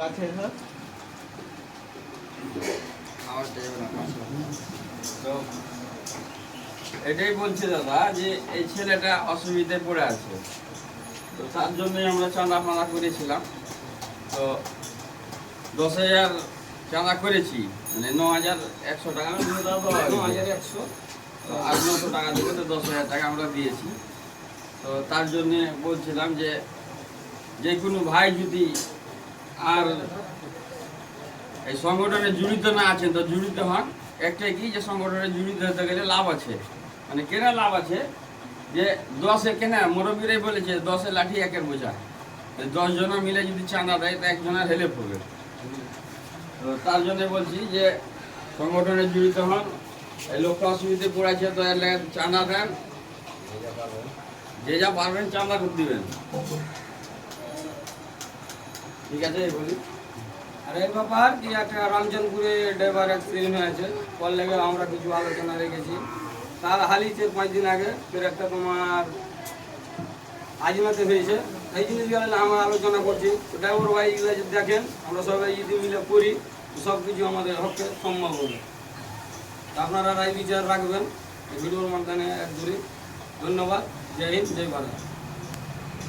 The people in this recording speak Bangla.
কাছে হ্যাঁ তো এটাই বলছি দাদা যে এই ছেলেটা অসুবিধায় পড়ে আছে, তো তার জন্যই আমরা চাঁদা মানা করেছিলাম। তো 10,000 চাঁদা করেছি, মানে 9,100 টাকা 9,100 800 টাকা থেকে তো 10,000 টাকা আমরা দিয়েছি। তো তার জন্যে বলছিলাম যে কোনো ভাই যদি আর এই সংগঠনে জড়িত না আছেন তো জড়িত হন। একটাই কি যে সংগঠনে জড়িত হতে গেলে লাভ আছে, মানে কেন লাভ আছে যে 10-এ কেন মুরব্বীরাই বলেছে 10-এ লাঠি একের বোঝা, 10 জন মিলে যদি চাঁদা দেয় তো একজনের হেল্প হবে। তো তার জন্য বলছি যে সংগঠনে জড়িত হন, এই লোকটা অসুবিধে পড়েছে তো এর লেগে চাঁদা দেন, যে যা পারবেন চাঁদা করে দিবেন, ঠিক আছে এই বলি। আর এই ব্যাপার কি একটা রামচন্দ্রপুরে ড্রাইভার অ্যাক্সিডেন্ট হয়েছে, ওর লেগে আমরা কিছু আলোচনা রেখেছি। তার হালি 4-5 দিন আগে ফের একটা তোমার আজিমাতে হয়েছে, এই জিনিসগুলো আমরা আলোচনা করছি। ড্রাইভার ভাই এগুলো যদি দেখেন আমরা সবাই যদি মিলে করি সব কিছু আমাদের পক্ষে সম্ভব হবে। আপনারা রায় বিচার রাখবেন এই ভিডিওর মাধ্যমে এক ধরি। ধন্যবাদ। জয় হিন্দ, জয় ভারত।